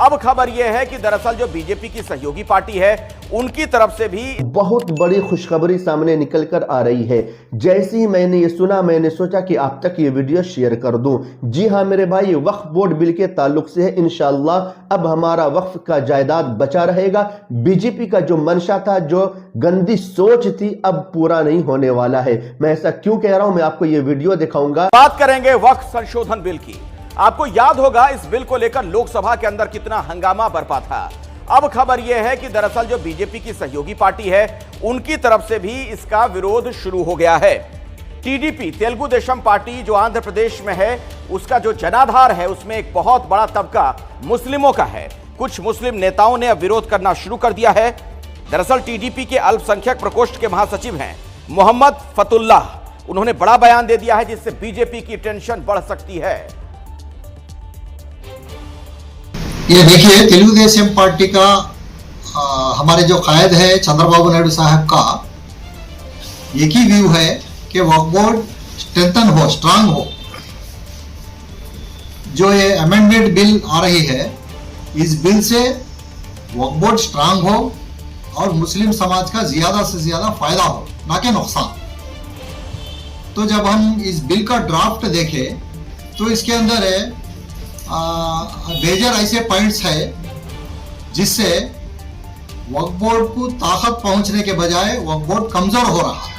अब खबर यह है कि दरअसल जो बीजेपी की सहयोगी पार्टी है उनकी तरफ से भी बहुत बड़ी खुशखबरी सामने निकल कर आ रही है। जैसे ही मैंने ये सुना, मैंने सोचा कि आप तक ये वीडियो शेयर कर दूं। जी हाँ मेरे भाई, वक्फ बोर्ड बिल के ताल्लुक से है। इंशाअल्लाह अब हमारा वक्फ का जायदाद बचा रहेगा। बीजेपी का जो मंशा था, जो गंदी सोच थी, अब पूरा नहीं होने वाला है। मैं ऐसा क्यों कह रहा हूं, मैं आपको ये वीडियो दिखाऊंगा। बात करेंगे वक्फ संशोधन बिल की। आपको याद होगा इस बिल को लेकर लोकसभा के अंदर कितना हंगामा बरपा था। अब खबर यह है कि दरअसल जो बीजेपी की सहयोगी पार्टी है उनकी तरफ से भी इसका विरोध शुरू हो गया है। टीडीपी तेलुगु देशम पार्टी जो आंध्र प्रदेश में है, उसका जो जनाधार है उसमें एक बहुत बड़ा तबका मुस्लिमों का है। कुछ मुस्लिम नेताओं ने अब विरोध करना शुरू कर दिया है। दरअसल टीडीपी के अल्पसंख्यक प्रकोष्ठ के महासचिव हैं मोहम्मद फतुल्लाह, उन्होंने बड़ा बयान दे दिया है जिससे बीजेपी की टेंशन बढ़ सकती है। ये देखिए, तेलुगु देशम पार्टी का हमारे जो कायद है चंद्रबाबू नायडू साहब का एक ही व्यू है कि वक्फ बोर्ड स्ट्रेंथन हो, स्ट्रांग हो। जो ये अमेंडमेंट बिल आ रही है, इस बिल से वक्फ बोर्ड स्ट्रांग हो और मुस्लिम समाज का ज्यादा से ज्यादा फायदा हो, ना कि नुकसान। तो जब हम इस बिल का ड्राफ्ट देखें तो इसके अंदर है मेजर ऐसे पॉइंट्स है जिससे वक्फ बोर्ड को ताकत पहुंचने के बजाय वक्फ बोर्ड कमजोर हो रहा है।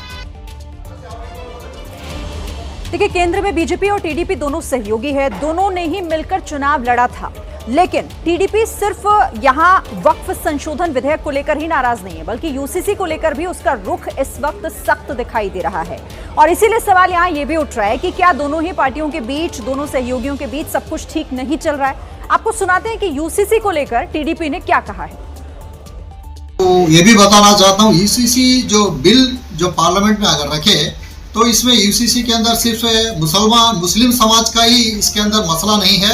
देखिए, केंद्र में बीजेपी और टीडीपी दोनों सहयोगी है, दोनों ने ही मिलकर चुनाव लड़ा था। लेकिन टीडीपी सिर्फ यहां वक्फ संशोधन विधेयक को लेकर ही नाराज नहीं है, बल्कि यूसीसी को लेकर भी उसका रुख इस वक्त सख्त दिखाई दे रहा है। और इसीलिए सवाल यहां यह भी उठ रहा है कि क्या दोनों ही पार्टियों के बीच, दोनों सहयोगियों के बीच सब कुछ ठीक नहीं चल रहा है। आपको सुनाते हैं कि यूसीसी को लेकर टीडीपी ने क्या कहा है। तो ये भी बताना चाहता हूँ, यूसीसी जो बिल जो पार्लियामेंट में अगर रखे तो इसमें यूसीसी के अंदर सिर्फ मुस्लिम समाज का ही इसके अंदर मसला नहीं है,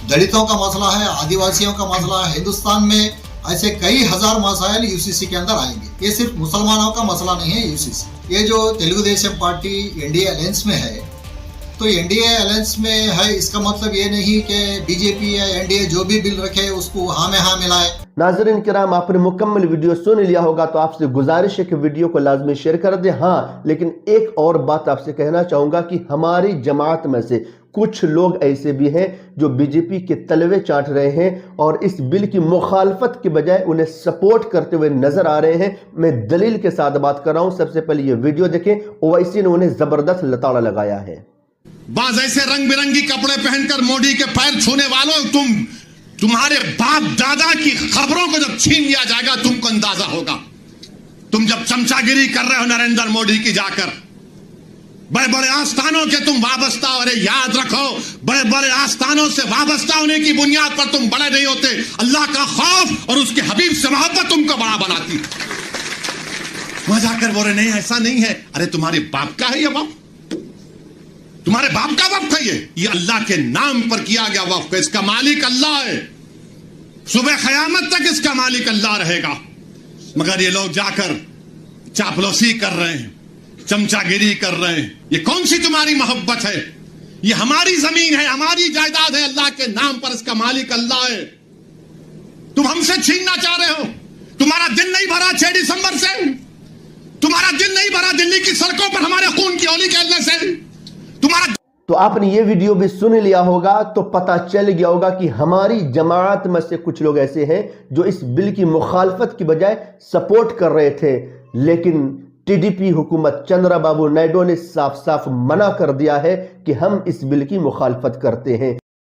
दलितों का मसला है, आदिवासियों का मसला है। हिंदुस्तान में ऐसे कई हजार मसाइल यूसीसी के अंदर आएंगे। ये सिर्फ मुसलमानों का मसला नहीं है यूसीसी। ये जो Telugu Desam party NDA alliance में है, तो एनडीए अलायंस में है, इसका मतलब ये नहीं कि बीजेपी या एनडीए जो भी बिल रखे उसको हाँ में हाँ मिलाए। नाज़रीन किराम, आपने मुकम्मल वीडियो सुन लिया होगा तो आपसे गुजारिश है कि वीडियो को लाजमी शेयर कर दें। हाँ, लेकिन एक और बात आपसे कहना चाहूंगा कि हमारी जमात में से कुछ लोग ऐसे भी हैं जो बीजेपी के तलवे चाट रहे हैं और इस बिल की मुखालफत के बजाय उन्हें सपोर्ट करते हुए नजर आ रहे हैं। मैं दलील के साथ बात कर रहा हूं। सबसे पहले ये वीडियो देखें। ओवैसी ने उन्हें जबरदस्त लताड़ा लगाया है। बाज ऐसे रंग बिरंगी कपड़े पहनकर मोदी के पैर छूने वालों, तुम्हारे बाप दादा की खबरों को जब छीन लिया जाएगा तुमको अंदाजा होगा। तुम जब चमचागिरी कर रहे हो नरेंद्र मोदी की जाकर, बड़े बड़े आस्थानों के तुम वाबस्ता हो। अरे याद रखो, बड़े बड़े आस्थानों से वाबस्ता होने की बुनियाद पर तुम बड़े नहीं होते। अल्लाह का खौफ और उसके हबीब से मोहब्बत तुमको बड़ा बनाती। वहां जाकर बोले नहीं ऐसा नहीं है। अरे तुम्हारे बाप का है ये वक्फ, तुम्हारे बाप का वक्फ है ये अल्लाह के नाम पर किया गया वक्फ है। इसका मालिक अल्लाह है, सुबह क़यामत तक इसका मालिक अल्लाह रहेगा। मगर ये लोग जाकर चापलूसी कर रहे हैं, चमचागिरी कर रहे हैं। ये कौन सी तुम्हारी मोहब्बत है? ये हमारी जमीन है, हमारी जायदाद है, अल्लाह के नाम पर इसका मालिक अल्लाह है। तुम हमसे छीनना चाह रहे हो। तुम्हारा दिल नहीं भरा 6 दिसंबर से, तुम्हारा दिल नहीं भरा दिल्ली की सड़कों पर हमारे खून की होली खेलने से। तो आपने ये वीडियो भी सुन लिया होगा तो पता चल गया होगा कि हमारी जमात में से कुछ लोग ऐसे हैं जो इस बिल की मुखालफत की बजाय सपोर्ट कर रहे थे। लेकिन टीडीपी हुकूमत चंद्रबाबू नायडू ने साफ साफ मना कर दिया है कि हम इस बिल की मुखालफत करते हैं।